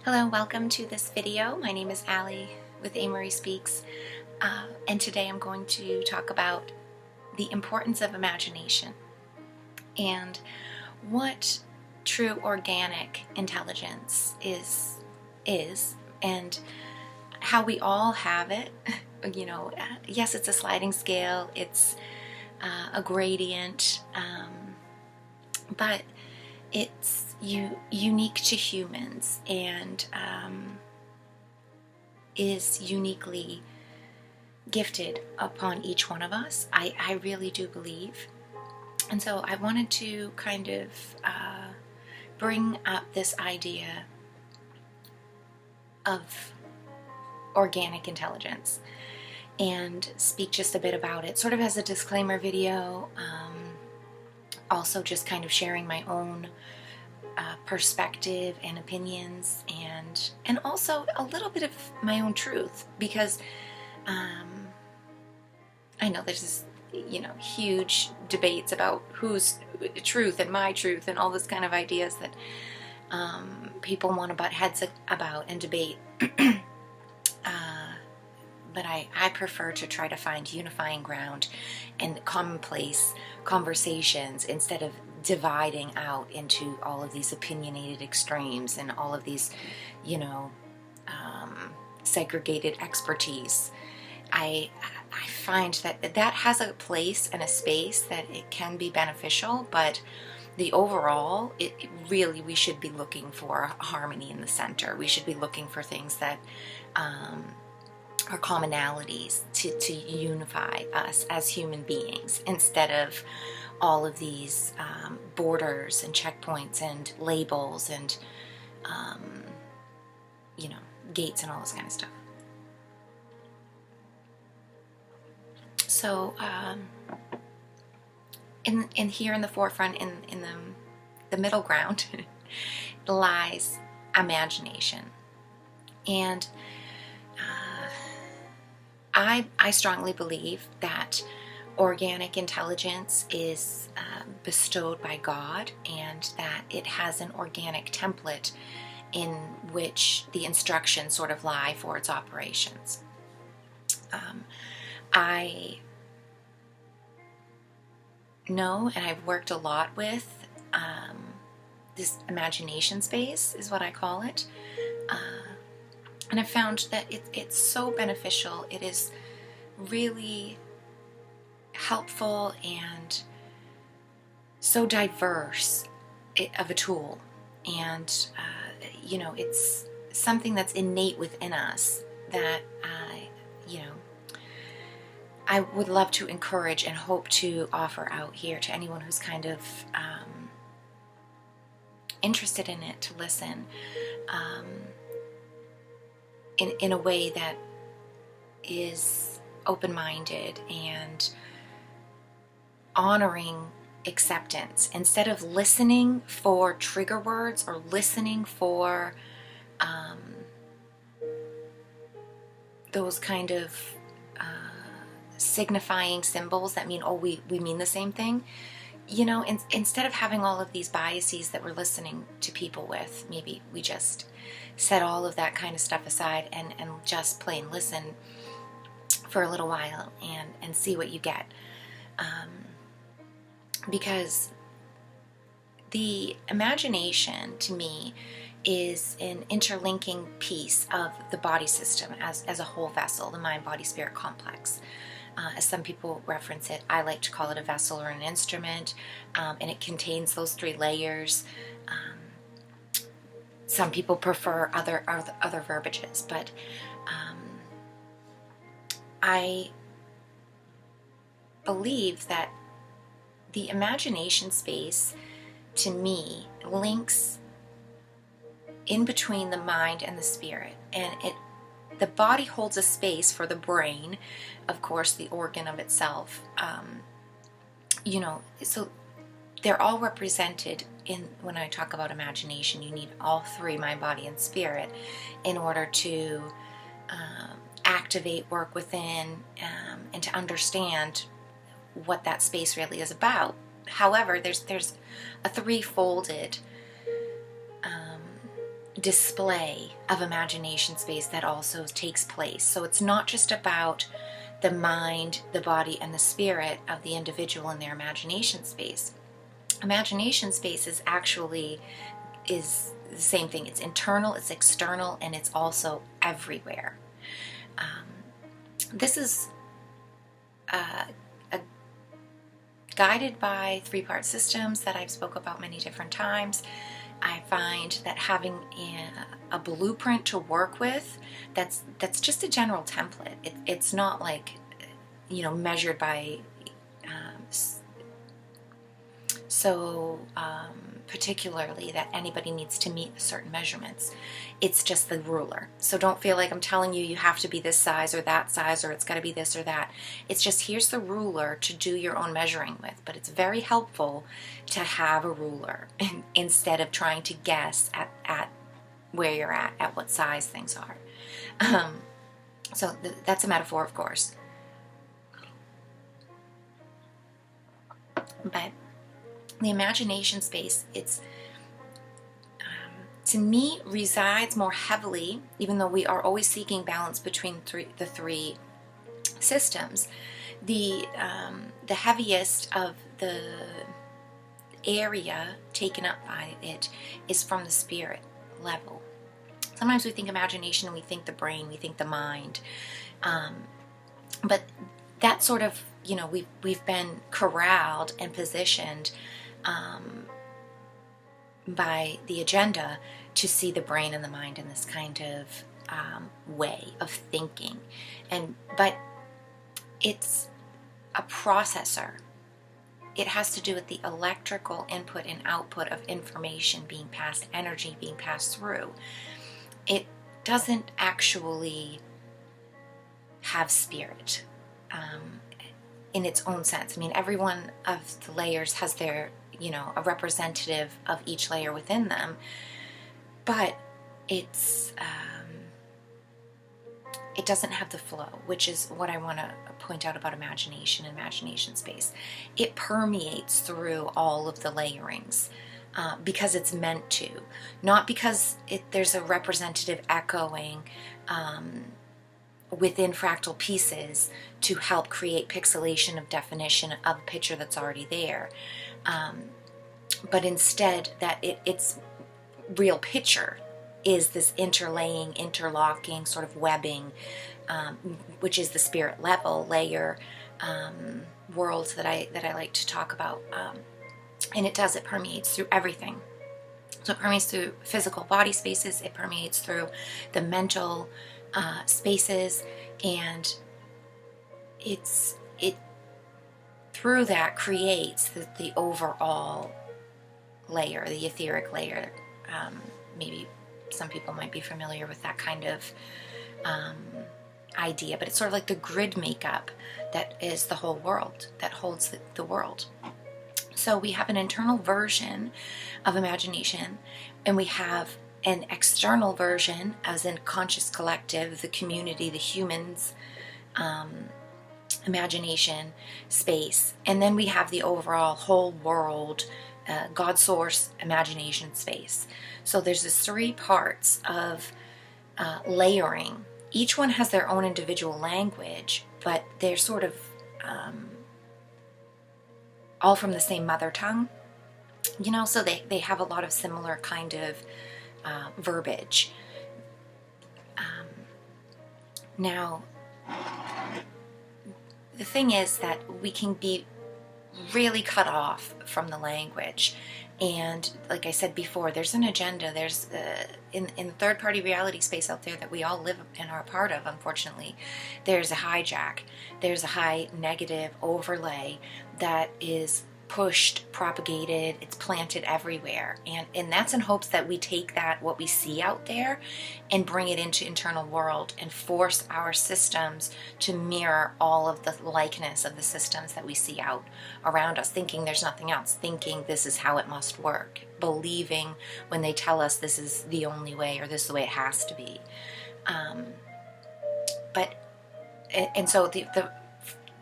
Hello, welcome to this video. My name is Allie with Amory Speaks, and today I'm going to talk about the importance of imagination and what true organic intelligence is and how we all have it. Yes, it's a sliding scale, it's a gradient, but it's unique to humans and is uniquely gifted upon each one of us. I really do believe. And so I wanted to kind of bring up this idea of organic intelligence and speak just a bit about it, sort of as a disclaimer video. Also just kind of sharing my own perspective and opinions, and also a little bit of my own truth, because I know there's this huge debates about whose truth and my truth and all this kind of ideas that people want to butt heads about and debate. But I prefer to try to find unifying ground and commonplace conversations instead of dividing out into all of these opinionated extremes and all of these, segregated expertise. I find that has a place and a space that it can be beneficial, but the overall, really, we should be looking for harmony in the center. We should be looking for things that are commonalities to unify us as human beings, instead of all of these borders and checkpoints and labels and gates and all this kind of stuff. So in here in the forefront, in the middle ground lies imagination. And I strongly believe that organic intelligence is bestowed by God, and that it has an organic template in which the instructions sort of lie for its operations. I know, and I've worked a lot with this imagination space, is what I call it. And I've found that it's so beneficial. It is really helpful and so diverse of a tool. And, it's something that's innate within us that I would love to encourage and hope to offer out here to anyone who's kind of interested in it, to listen in a way that is open-minded and honoring acceptance, instead of listening for trigger words or listening for those kind of signifying symbols that mean, we mean the same thing. Instead of having all of these biases that we're listening to people with, maybe we just set all of that kind of stuff aside and just plain listen for a little while and see what you get. Because the imagination, to me, is an interlinking piece of the body system as a whole vessel, the mind-body-spirit complex. As some people reference it, I like to call it a vessel or an instrument, and it contains those three layers. Some people prefer other verbiages, but I believe that the imagination space, to me, links in between the mind and the spirit, and the body holds a space for the brain, of course, the organ of itself. So they're all represented when I talk about imagination. You need all three, mind, body, and spirit, in order to activate, work within, and to understand what that space really is about. However, there's a three-folded display of imagination space that also takes place. So it's not just about the mind, the body, and the spirit of the individual in their imagination space. Imagination space is the same thing. It's internal, it's external, and it's also everywhere. This is guided by three-part systems that I've spoke about many different times. I find that having a blueprint to work with, that's just a general template. It's not like, measured by particularly that anybody needs to meet certain measurements. It's just the ruler. So don't feel like I'm telling you you have to be this size or that size, or it's got to be this or that. It's just, here's the ruler to do your own measuring with. But it's very helpful to have a ruler instead of trying to guess at where you're at what size things are. So that's a metaphor, of course. But the imagination space, it's to me resides more heavily, even though we are always seeking balance between the three systems. The heaviest of the area taken up by it is from the spirit level. Sometimes we think imagination, we think the brain, we think the mind, but that sort of, we've been corralled and positioned by the agenda to see the brain and the mind in this kind of way of thinking, but it's a processor. It has to do with the electrical input and output of information being passed, energy being passed through. It doesn't actually have spirit in its own sense. I mean, every one of the layers has their, a representative of each layer within them, but it doesn't have the flow, which is what I want to point out about imagination and imagination space. It permeates through all of the layerings because it's meant to, not because there's a representative echoing within fractal pieces to help create pixelation of definition of a picture that's already there, but instead that its real picture is this interlaying, interlocking sort of webbing, which is the spirit level layer worlds that I like to talk about, and it permeates through everything. So it permeates through physical body spaces, it permeates through the mental spaces, and it through that creates the overall layer, the etheric layer. Maybe some people might be familiar with that kind of idea, but it's sort of like the grid makeup that is the whole world, that holds the world. So we have an internal version of imagination, and we have an external version, as in conscious collective, the community, the humans, imagination space, and then we have the overall whole world, God source imagination space. So there's this three parts of layering. Each one has their own individual language, but they're sort of all from the same mother tongue, so they have a lot of similar kind of verbiage. Now, the thing is that we can be really cut off from the language, and like I said before, there's an agenda. There's in the third-party reality space out there that we all live and are a part of, unfortunately, there's a hijack. There's a high negative overlay that is pushed, propagated, it's planted everywhere, and that's in hopes that we take that, what we see out there, and bring it into internal world and force our systems to mirror all of the likeness of the systems that we see out around us, thinking there's nothing else, thinking this is how it must work, believing when they tell us this is the only way or this is the way it has to be. So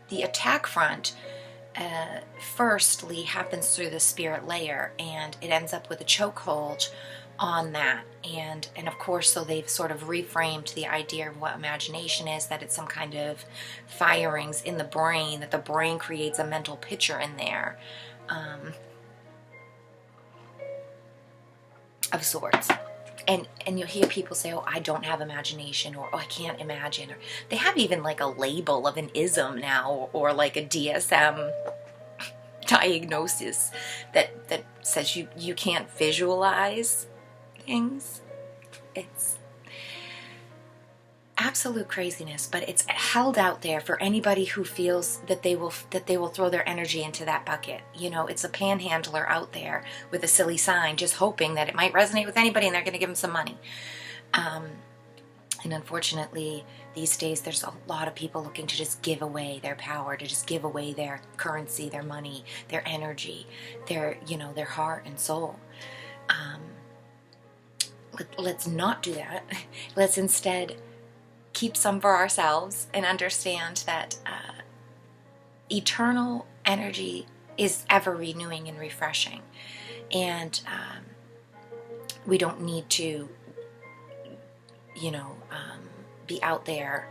the attack front firstly happens through the spirit layer, and it ends up with a chokehold on that. And of course, so they've sort of reframed the idea of what imagination is, that it's some kind of firings in the brain, that the brain creates a mental picture in there of sorts. And you'll hear people say, oh, I don't have imagination, or oh, I can't imagine. Or they have even like a label of an ism now, or like a DSM diagnosis that says you can't visualize things. It's absolute craziness, but it's held out there for anybody who feels that they will throw their energy into that bucket. You know, it's a panhandler out there with a silly sign, just hoping that it might resonate with anybody and they're going to give them some money. And unfortunately, these days there's a lot of people looking to just give away their power, to just give away their currency, their money, their energy, their heart and soul. Let's not do that. Let's instead keep some for ourselves and understand that eternal energy is ever renewing and refreshing. And we don't need to, be out there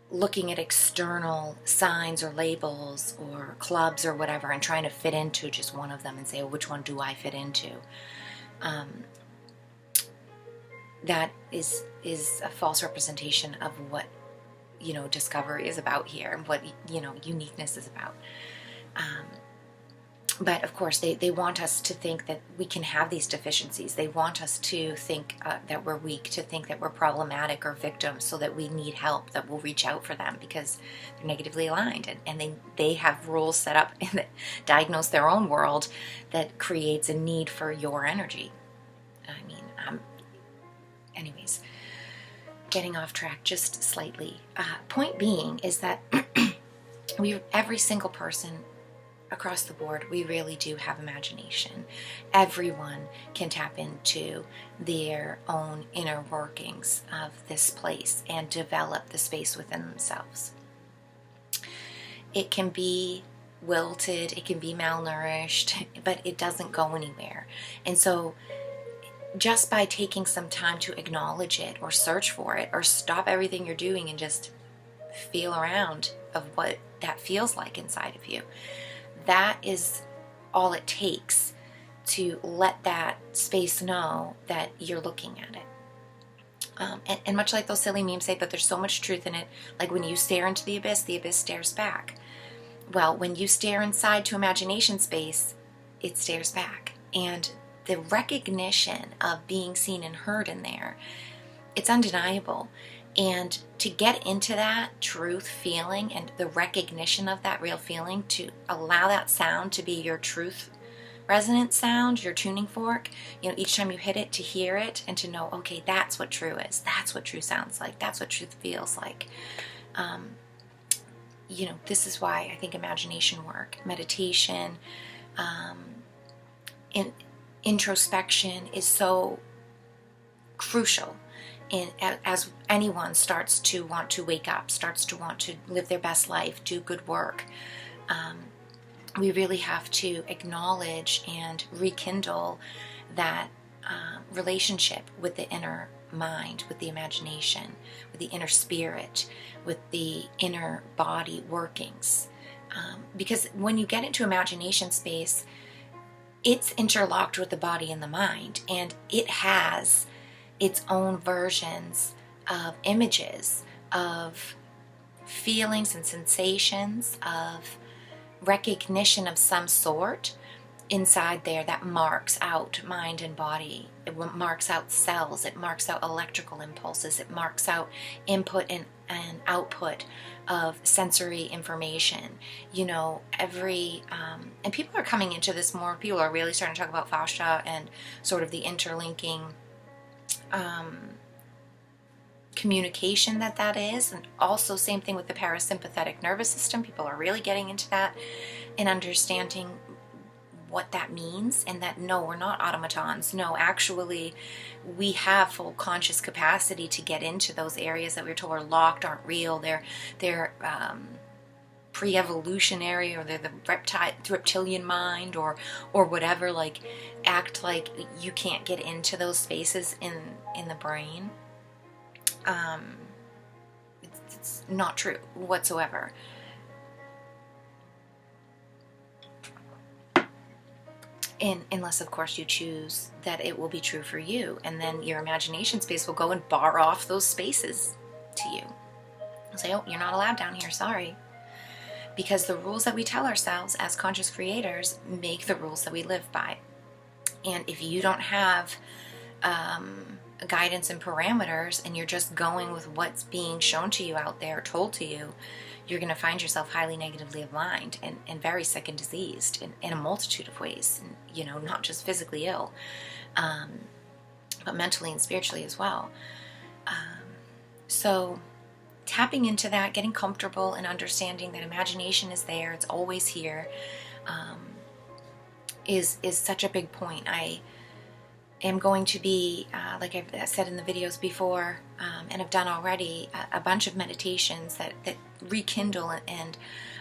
looking at external signs or labels or clubs or whatever and trying to fit into just one of them and say, oh, which one do I fit into? That is a false representation of what, discovery is about here and what, uniqueness is about. But of course, they want us to think that we can have these deficiencies. They want us to think that we're weak, to think that we're problematic or victims, so that we need help, that we'll reach out for them because they're negatively aligned. And they have rules set up and diagnose their own world that creates a need for your energy. I mean, anyways, getting off track just slightly. Point being is that every single person across the board, we really do have imagination. Everyone can tap into their own inner workings of this place and develop the space within themselves. It can be wilted, it can be malnourished, but it doesn't go anywhere. And so just by taking some time to acknowledge it or search for it or stop everything you're doing and just feel around of what that feels like inside of you, that is all it takes to let that space know that you're looking at it. And much like those silly memes say, but there's so much truth in it, like when you stare into the abyss stares back. Well, when you stare inside to imagination space, it stares back. And the recognition of being seen and heard in there, it's undeniable. And to get into that truth feeling and the recognition of that real feeling, to allow that sound to be your truth resonant sound, your tuning fork, each time you hit it, to hear it and to know, okay, that's what true is. That's what true sounds like. That's what truth feels like. This is why I think imagination work, meditation, introspection is so crucial. As anyone starts to want to wake up, starts to want to live their best life, do good work, we really have to acknowledge and rekindle that relationship with the inner mind, with the imagination, with the inner spirit, with the inner body workings. Because when you get into imagination space, it's interlocked with the body and the mind, and it has its own versions of images, of feelings and sensations, of recognition of some sort inside there that marks out mind and body. It marks out cells, it marks out electrical impulses, it marks out input and output of sensory information. And people are coming into this more, people are really starting to talk about fascia and sort of the interlinking communication that is, and also same thing with the parasympathetic nervous system. People are really getting into that and understanding what that means, and that no, we're not automatons. No, actually we have full conscious capacity to get into those areas that we're told are locked, aren't real, they're pre-evolutionary, or they're the reptilian mind, or whatever, like act like you can't get into those spaces in the brain. It's not true whatsoever. Unless, of course, you choose that it will be true for you, and then your imagination space will go and bar off those spaces to you. It'll say, oh, you're not allowed down here, sorry. Because the rules that we tell ourselves as conscious creators make the rules that we live by. And if you don't have guidance and parameters, and you're just going with what's being shown to you out there, told to you, you're going to find yourself highly negatively aligned and very sick and diseased in a multitude of ways. And, you know, not just physically ill, but mentally and spiritually as well. So tapping into that, getting comfortable and understanding that imagination is there, it's always here, is such a big point. I am going to be, like I've said in the videos before, and have done already, a bunch of meditations that rekindle and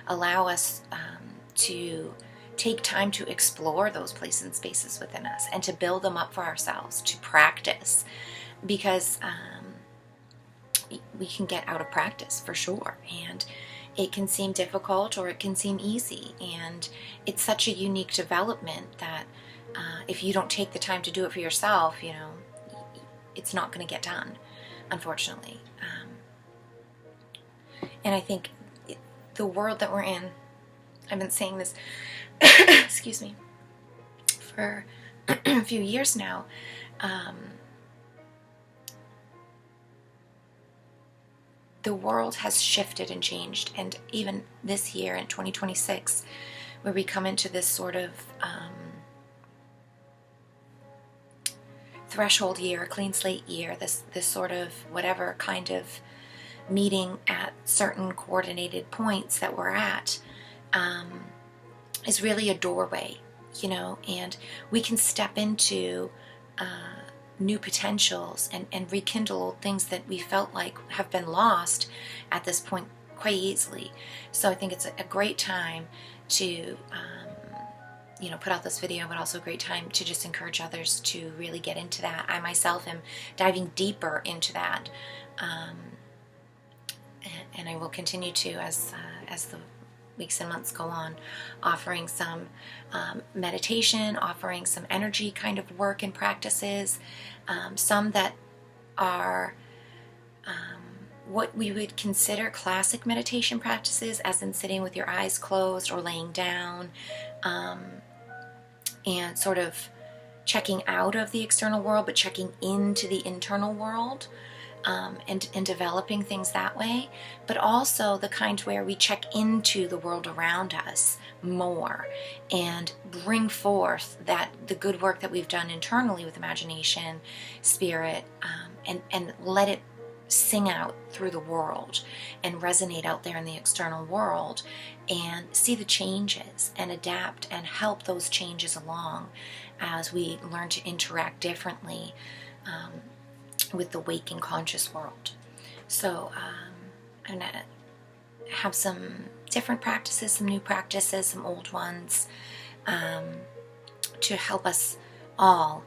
allow us to take time to explore those places and spaces within us, and to build them up for ourselves, to practice, because we can get out of practice for sure, and it can seem difficult or it can seem easy, and it's such a unique development that if you don't take the time to do it for yourself, you know, it's not going to get done, unfortunately. And I think the world that we're in, I've been saying this, excuse me, for a few years now, the world has shifted and changed, and even this year in 2026, where we come into this sort of threshold year, a clean slate year, this sort of whatever kind of meeting at certain coordinated points that we're at, is really a doorway, you know, and we can step into new potentials and rekindle things that we felt like have been lost at this point quite easily. So I think it's a great time to you know, put out this video, but also a great time to just encourage others to really get into that. I myself am diving deeper into that, and I will continue to as the weeks and months go on, offering some meditation, offering some energy kind of work and practices, some that are what we would consider classic meditation practices, as in sitting with your eyes closed or laying down, and sort of checking out of the external world, but checking into the internal world, and developing things that way. But also the kind where we check into the world around us more and bring forth the good work that we've done internally with imagination, spirit, and let it sing out through the world and resonate out there in the external world, and see the changes and adapt and help those changes along as we learn to interact differently with the waking conscious world. So I'm going to have some different practices, some new practices, some old ones, to help us all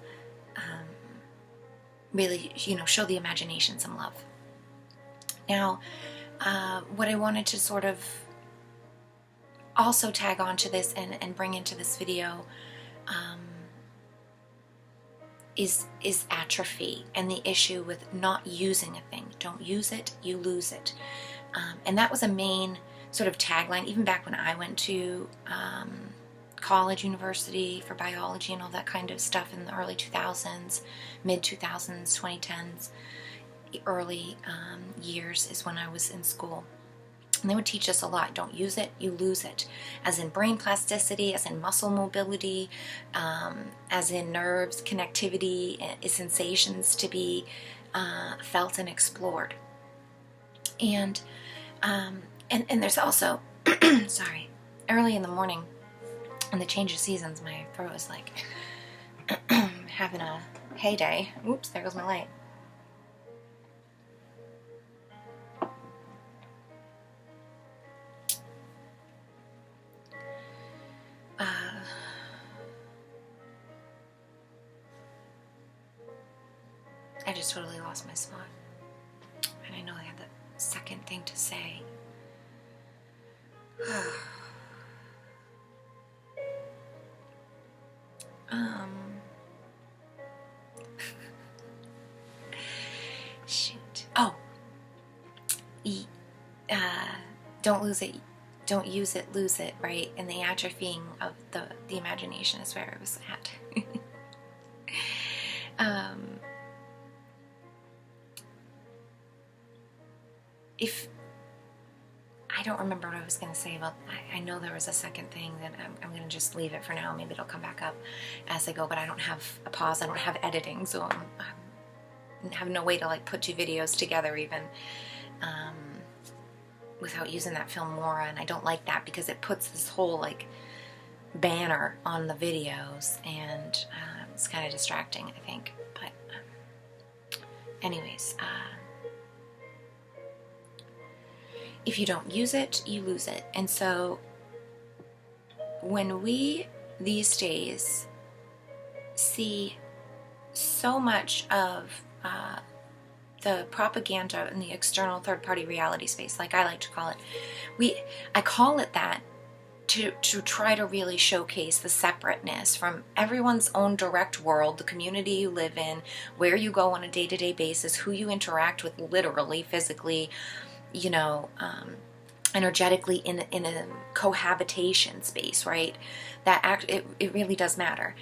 really, you know, show the imagination some love. Now, what I wanted to sort of also tag on to this and bring into this video is atrophy, and the issue with not using a thing. Don't use it, you lose it. And that was a main sort of tagline, even back when I went to college, university for biology and all that kind of stuff in the early 2000s, mid 2000s, 2010s. Early years is when I was in school. And they would teach us a lot. Don't use it, you lose it. As in brain plasticity, as in muscle mobility, as in nerves, connectivity, sensations to be felt and explored. And there's also, sorry, early in the morning, in the change of seasons, my throat is like having a heyday. Oops, there goes my light. just totally lost my spot. And I know I had the second thing to say. Shoot. Oh. Don't lose it. Don't use it, lose it, right? And the atrophying of the imagination is where I was at. If I don't remember what I was going to say about, I know there was a second thing that I'm going to just leave it for now. Maybe it'll come back up as I go, but I don't have a pause. I don't have editing, so I have no way to like put two videos together even without using that Filmora, and I don't like that because it puts this whole like banner on the videos, and it's kind of distracting, I think. But anyways, if you don't use it, you lose it. And so when we these days see so much of the propaganda in the external third-party reality space, like I like to call it, I call it that to try to really showcase the separateness from everyone's own direct world, the community you live in, where you go on a day-to-day basis, who you interact with literally, physically, you know, energetically in a cohabitation space, right? That it really does matter.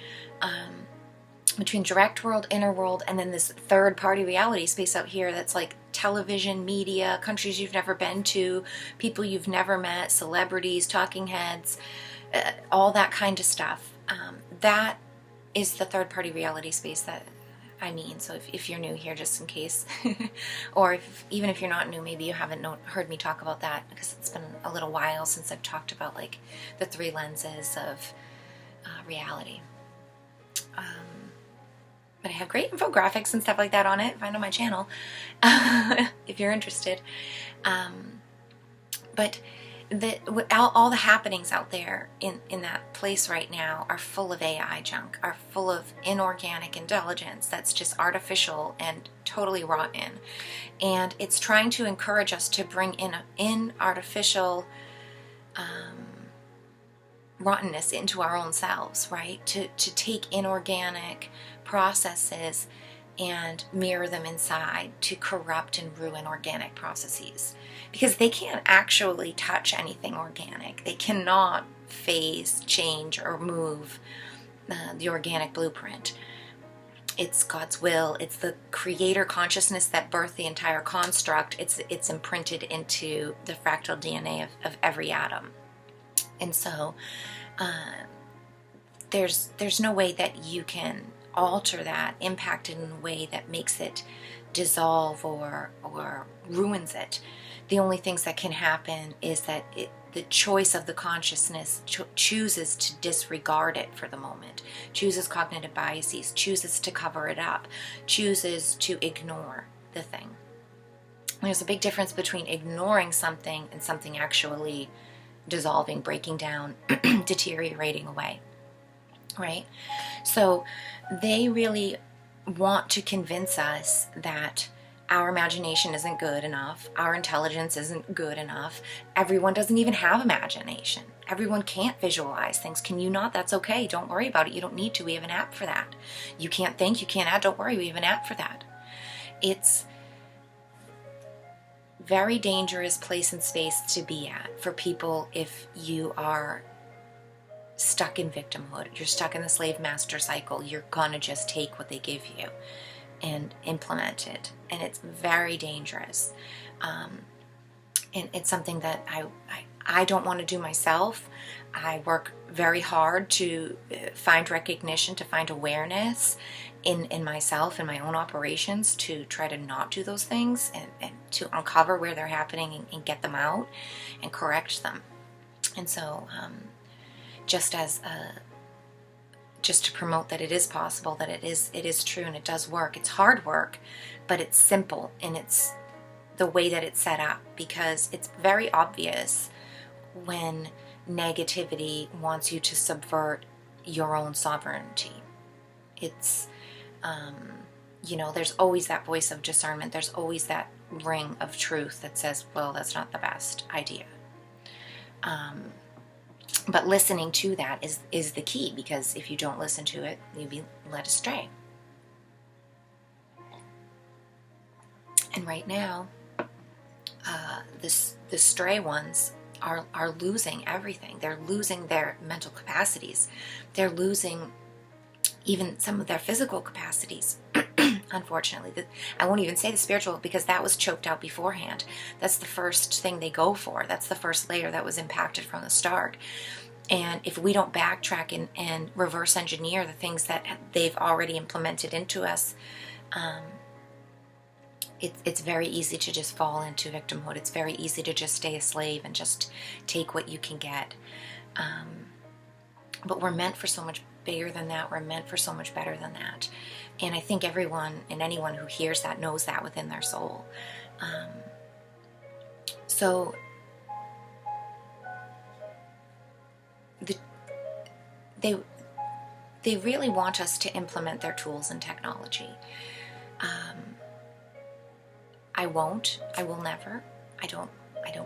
Between direct world, inner world, and then this third-party reality space out here that's like television, media, countries you've never been to, people you've never met, celebrities, talking heads, all that kind of stuff. That is the third-party reality space that I mean. So if you're new here, just in case, or even if you're not new, maybe you haven't heard me talk about that, because it's been a little while since I've talked about like the three lenses of reality. But I have great infographics and stuff like that on it. Find on my channel if you're interested. But all the happenings out there in that place right now are full of AI junk, are full of inorganic intelligence that's just artificial and totally rotten. And it's trying to encourage us to bring in artificial rottenness into our own selves, right? To take inorganic processes and mirror them inside to corrupt and ruin organic processes, because they can't actually touch anything organic. They cannot phase, change, or move the organic blueprint. It's God's will. It's the creator consciousness that birthed the entire construct. It's imprinted into the fractal DNA of every atom. And so there's no way that you can alter that, impact it in a way that makes it dissolve or ruins it. The only things that can happen is that the choice of the consciousness chooses to disregard it for the moment, chooses cognitive biases, chooses to cover it up, chooses to ignore the thing. There's a big difference between ignoring something and something actually dissolving, breaking down, deteriorating away, right? So they really want to convince us that our imagination isn't good enough, our intelligence isn't good enough. Everyone doesn't even have imagination. Everyone can't visualize things. Can you not? That's okay. Don't worry about it. You don't need to. We have an app for that. You can't think, you can't add. Don't worry. We have an app for that. It's very dangerous place and space to be at for people if you are stuck in victimhood. You're stuck in the slave master cycle. You're gonna just take what they give you and implement it, and it's very dangerous. And it's something that I don't want to do myself. I work very hard to find recognition, to find awareness in myself, in my own operations, to try to not do those things and to uncover where they're happening and get them out and correct them. And so just to promote that it is possible, that it is true and it does work. It's hard work, but it's simple, and it's the way that it's set up, because it's very obvious when negativity wants you to subvert your own sovereignty. It's there's always that voice of discernment. There's always that ring of truth that says, well, that's not the best idea. But listening to that is the key, because if you don't listen to it, you'll be led astray. And right now, the stray ones are losing everything. They're losing their mental capacities. They're losing even some of their physical capacities. Unfortunately, I won't even say the spiritual, because that was choked out beforehand. That's the first thing they go for. That's the first layer that was impacted from the start. And if we don't backtrack and reverse engineer the things that they've already implemented into us, it's very easy to just fall into victimhood. It's very easy to just stay a slave and just take what you can get. But we're meant for so much bigger than that. We're meant for so much better than that. And I think everyone and anyone who hears that knows that within their soul. So they really want us to implement their tools and technology. I won't. I will never. I don't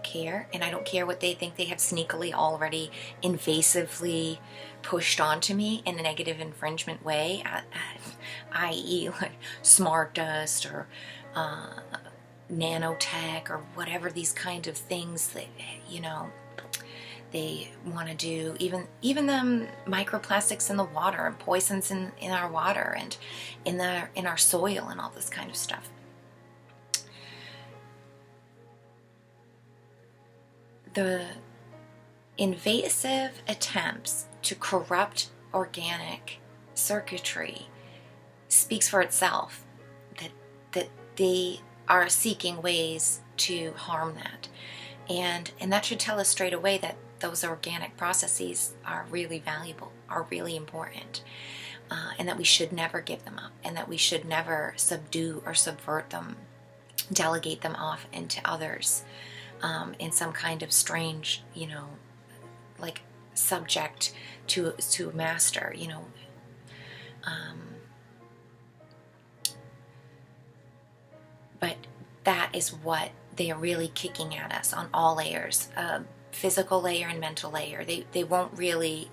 care. And I don't care what they think they have sneakily already invasively pushed onto me in a negative infringement way, i.e. like smart dust or nanotech or whatever these kind of things that, they want to do. Even the microplastics in the water and poisons in our water and in our soil and all this kind of stuff. The invasive attempts to corrupt organic circuitry speaks for itself, that they are seeking ways to harm that. And that should tell us straight away that those organic processes are really valuable, are really important, and that we should never give them up, and that we should never subdue or subvert them, delegate them off into others. In some kind of strange, like subject to a master, But that is what they are really kicking at us on all layers, physical layer and mental layer. They won't really,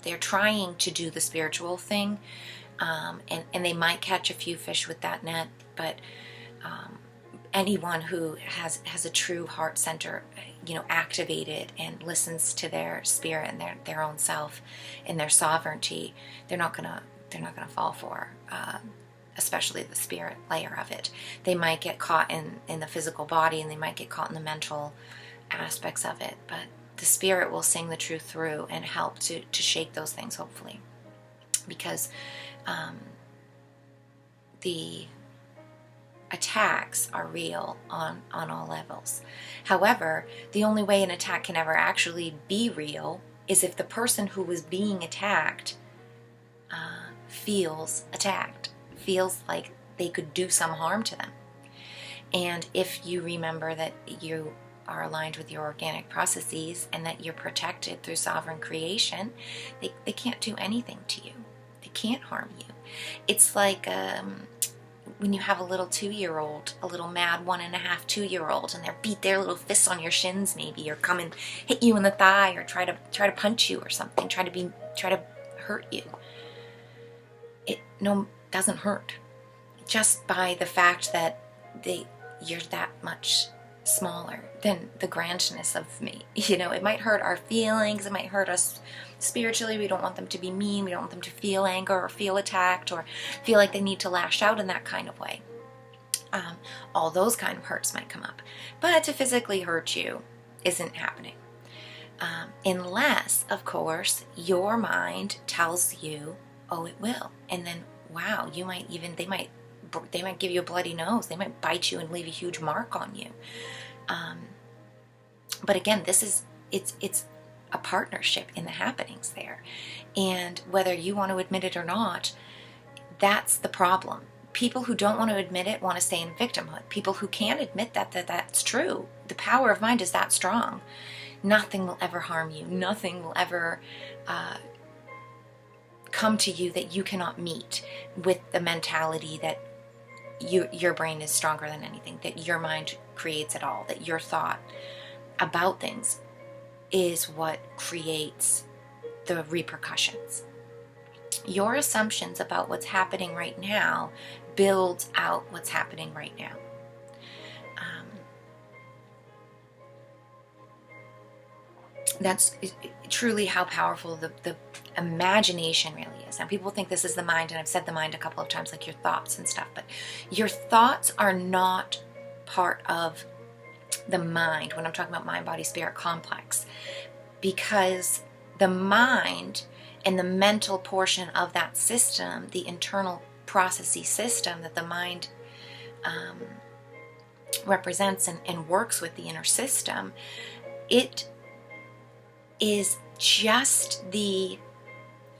they're trying to do the spiritual thing, and they might catch a few fish with that net, but anyone who has a true heart center, activated and listens to their spirit and their own self and their sovereignty, they're not gonna fall for, especially the spirit layer of it. They might get caught in the physical body, and they might get caught in the mental aspects of it, but the spirit will sing the truth through and help to shake those things, hopefully, because the attacks are real on all levels. However, the only way an attack can ever actually be real is if the person who is being attacked feels attacked, feels like they could do some harm to them. And if you remember that you are aligned with your organic processes and that you're protected through sovereign creation, they can't do anything to you. They can't harm you. It's like when you have a little 2-year-old, a little mad 1.5, 2-year-old, and they beat their little fists on your shins, maybe, or come and hit you in the thigh, or try to punch you or something, try to hurt you. It doesn't hurt, just by the fact that you're that much smaller than the grandness of me. It might hurt our feelings, it might hurt us spiritually. We don't want them to be mean, we don't want them to feel anger or feel attacked or feel like they need to lash out in that kind of way. All those kind of hurts might come up, but to physically hurt you isn't happening, unless, of course, your mind tells you, oh, it will. And then, wow, they might give you a bloody nose, they might bite you and leave a huge mark on you. But again, it's a partnership in the happenings there. And whether you want to admit it or not, that's the problem. People who don't want to admit it want to stay in victimhood. People who can't admit that's true. The power of mind is that strong. Nothing will ever harm you. Nothing will ever come to you that you cannot meet with the mentality that your brain is stronger than anything, that your mind creates it all, that your thought about things is what creates the repercussions. Your assumptions about what's happening right now builds out what's happening right now. That's truly how powerful the imagination really is. Now, people think this is the mind, and I've said the mind a couple of times, like your thoughts and stuff, but your thoughts are not part of the mind when I'm talking about mind, body, spirit complex, because the mind and the mental portion of that system, the internal processy system that the mind represents and works with, the inner system, it is just the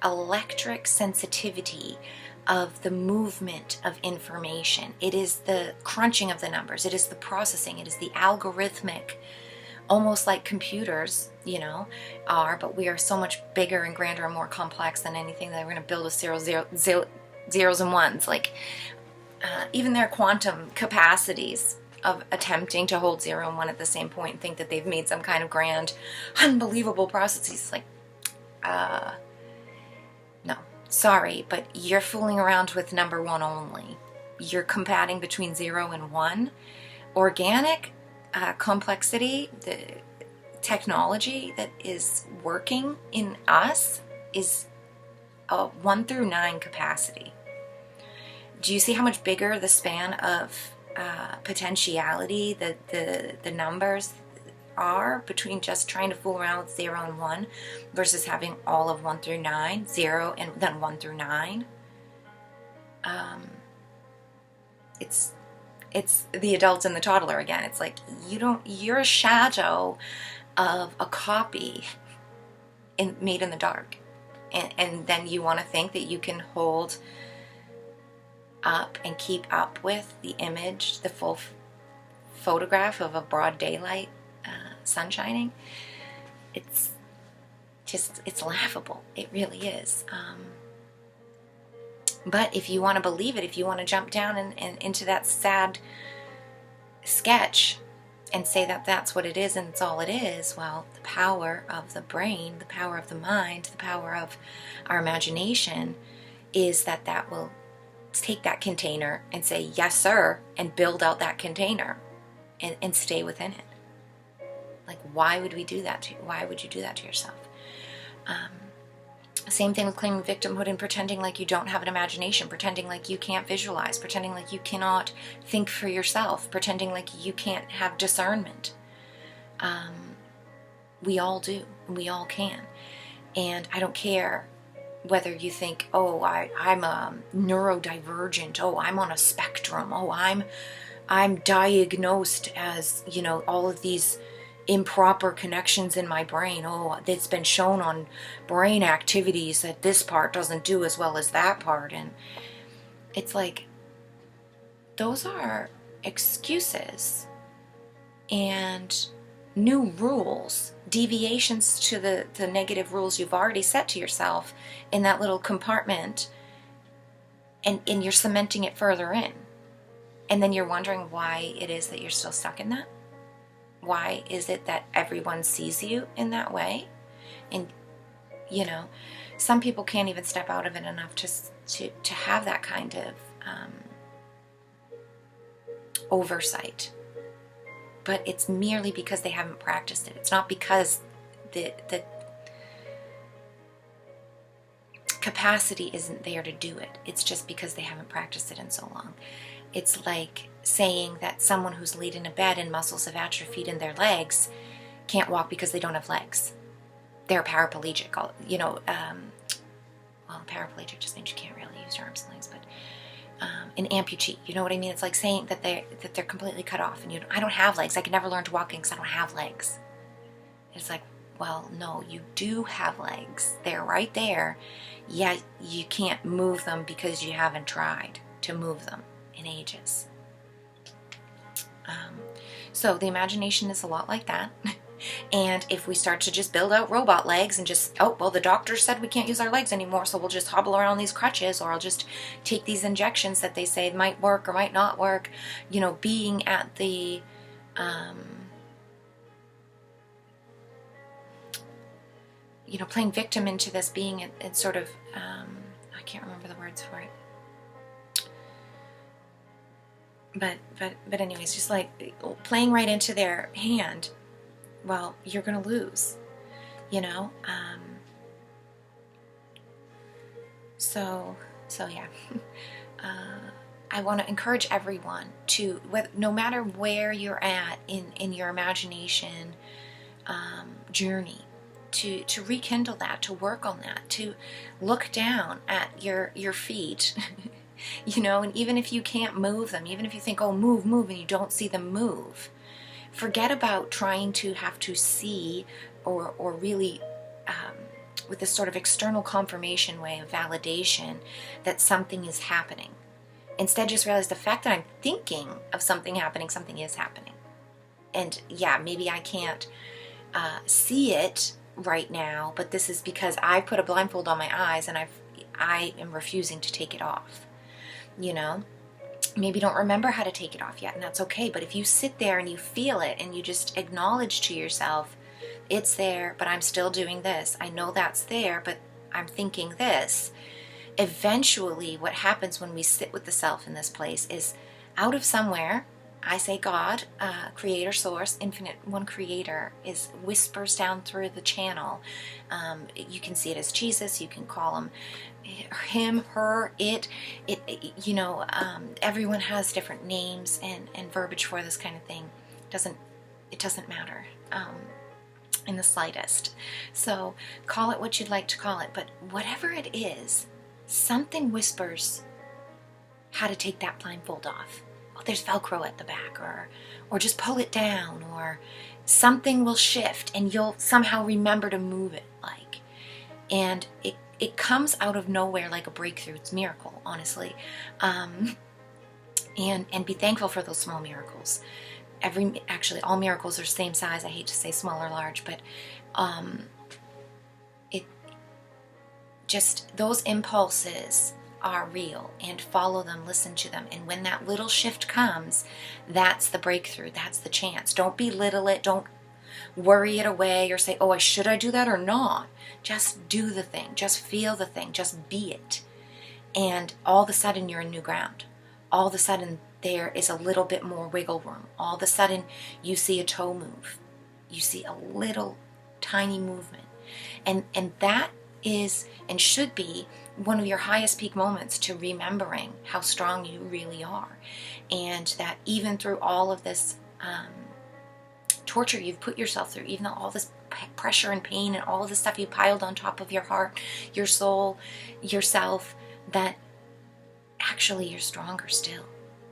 electric sensitivity of the movement of information. It is the crunching of the numbers. It is the processing. It is the algorithmic, almost like computers, are, but we are so much bigger and grander and more complex than anything that we're going to build with zeros and ones. Like even their quantum capacities of attempting to hold 0 and 1 at the same point and think that they've made some kind of grand, unbelievable processes. Like, no, sorry, but you're fooling around with number 1 only. You're combating between 0 and 1. Organic complexity, the technology that is working in us is a 1 through 9 capacity. Do you see how much bigger the span of potentiality that the numbers are between just trying to fool around with 0 and 1 versus having all of 1 through 9, 0 and then 1 through 9? It's the adult and the toddler again. It's like you're a shadow of a copy made in the dark, and then you want to think that you can hold up and keep up with the image, the full photograph of a broad daylight sun shining. It's laughable. It really is. But if you want to believe it, if you want to jump down and into that sad sketch and say that that's what it is and it's all it is, well, the power of the brain, the power of the mind, the power of our imagination is that will take that container and say, yes, sir, and build out that container and stay within it. Like, why would we do that to you? Why would you do that to yourself? Same thing with claiming victimhood and pretending like you don't have an imagination, pretending like you can't visualize, pretending like you cannot think for yourself, pretending like you can't have discernment. We all do, and we all can. And I don't care whether you think, oh, I'm neurodivergent, oh, I'm on a spectrum, oh, I'm diagnosed as, all of these improper connections in my brain. Oh, it's been shown on brain activities that this part doesn't do as well as that part. And it's like, those are excuses and new rules, deviations to the negative rules you've already set to yourself in that little compartment, and you're cementing it further in. And then you're wondering why it is that you're still stuck in that. Why is it that everyone sees you in that way? And, some people can't even step out of it enough to have that kind of oversight. But it's merely because they haven't practiced it. It's not because the capacity isn't there to do it. It's just because they haven't practiced it in so long. It's like saying that someone who's laid in a bed and muscles have atrophied in their legs can't walk because they don't have legs. They're paraplegic. Paraplegic just means you can't really use your arms and legs, but an amputee, you know what I mean? It's like saying that they're completely cut off, and I don't have legs. I can never learn to walk because I don't have legs. It's like, well, no, you do have legs. They're right there. Yeah, you can't move them because you haven't tried to move them in ages. So the imagination is a lot like that. And if we start to just build out robot legs and just, oh, well, the doctor said we can't use our legs anymore, so we'll just hobble around these crutches, or I'll just take these injections that they say might work or might not work, you know, being at the, you know, playing victim into this, being in sort of, I can't remember the words for it. But anyways, just like playing right into their hand, well, you're going to lose, you know? So yeah. I want to encourage everyone to, no matter where you're at in your imagination journey, to rekindle that, to work on that, to look down at your feet, you know, and even if you can't move them, even if you think, oh, move, and you don't see them move, forget about trying to have to see or really with this sort of external confirmation way of validation that something is happening. Instead, just realize the fact that I'm thinking of something happening, something is happening. And yeah, maybe I can't see it right now, but this is because I put a blindfold on my eyes and I am refusing to take it off. You know, maybe don't remember how to take it off yet, and that's okay. But if you sit there and you feel it and you just acknowledge to yourself, it's there, but I'm still doing this. I know that's there, but I'm thinking this. Eventually, what happens when we sit with the self in this place is out of somewhere, I say God, creator, source, infinite one creator, is whispers down through the channel. You can see it as Jesus, you can call him, her, it, you know, everyone has different names and verbiage for this kind of thing. It doesn't matter in the slightest. So call it what you'd like to call it, but whatever it is, something whispers how to take that blindfold off. Oh, there's Velcro at the back, or just pull it down, or something will shift and you'll somehow remember to move it, like. And it comes out of nowhere like a breakthrough. It's a miracle, honestly. And be thankful for those small miracles. Actually, all miracles are same size. I hate to say small or large, but it just, those impulses are real, and follow them, listen to them. And when that little shift comes, that's the breakthrough, that's the chance. Don't belittle it, don't worry it away or say, oh, should I do that or not? Just do the thing, just feel the thing, just be it. And all of a sudden you're in new ground. All of a sudden there is a little bit more wiggle room. All of a sudden you see a toe move. You see a little tiny movement. And that is and should be one of your highest peak moments to remembering how strong you really are. And that even through all of this torture you've put yourself through, even though all this pressure and pain and all of the stuff you piled on top of your heart, your soul, yourself, that actually you're stronger still,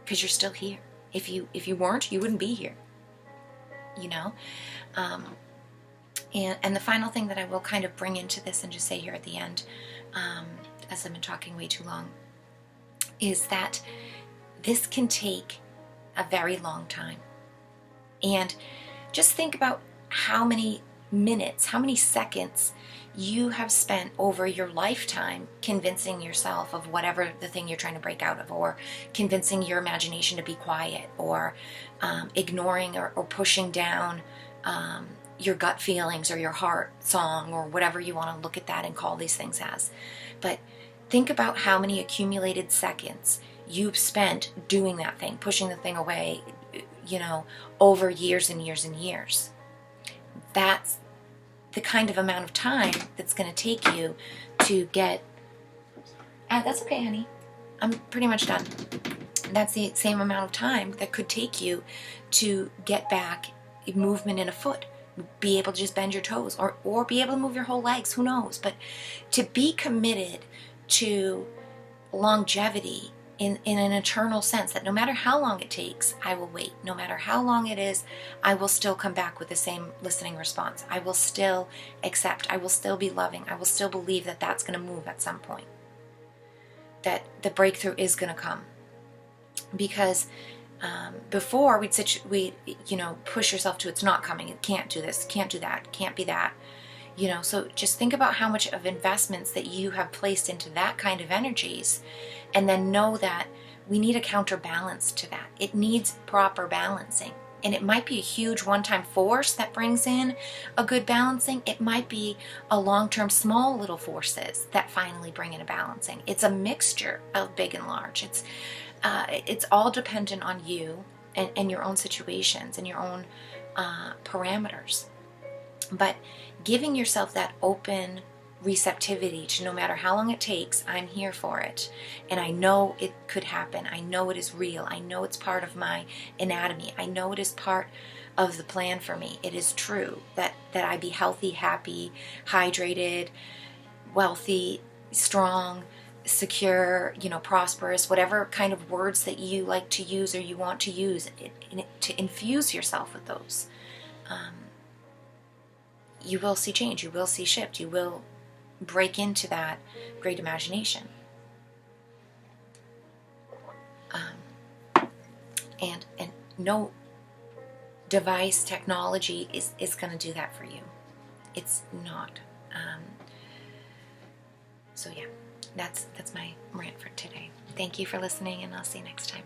because you're still here. If you weren't, you wouldn't be here, you know. And the final thing that I will kind of bring into this and just say here at the end, as I've been talking way too long, is that this can take a very long time. And just think about how many minutes, how many seconds you have spent over your lifetime convincing yourself of whatever the thing you're trying to break out of, or convincing your imagination to be quiet, or ignoring or pushing down your gut feelings or your heart song, or whatever you want to look at that and call these things as. But think about how many accumulated seconds you've spent doing that thing, pushing the thing away, you know, over years and years and years. That's the kind of amount of time that's going to take you to get... that's okay, honey. I'm pretty much done. That's the same amount of time that could take you to get back movement in a foot, be able to just bend your toes, or be able to move your whole legs, who knows. But to be committed to longevity in an eternal sense, that no matter how long it takes, I will wait. No matter how long it is, I will still come back with the same listening response. I will still accept. I will still be loving. I will still believe that that's going to move at some point, that the breakthrough is going to come. Because Before we push yourself to, it's not coming, it can't do this, can't do that, can't be that. So just think about how much of investments that you have placed into that kind of energies, and then know that we need a counterbalance to that. It needs proper balancing. And it might be a huge one-time force that brings in a good balancing. It might be a long-term small little forces that finally bring in a balancing. It's a mixture of big and large. It's all dependent on you and your own situations and your own parameters. But giving yourself that open receptivity to, no matter how long it takes, I'm here for it. And I know it could happen. I know it is real. I know it's part of my anatomy. I know it is part of the plan for me. It is true that I be healthy, happy, hydrated, wealthy, strong, secure, prosperous, whatever kind of words that you like to use or you want to use, to infuse yourself with those. You will see change. You will see shift. You will break into that great imagination. And no device, technology is going to do that for you. It's not. So yeah, that's my rant for today. Thank you for listening, and I'll see you next time.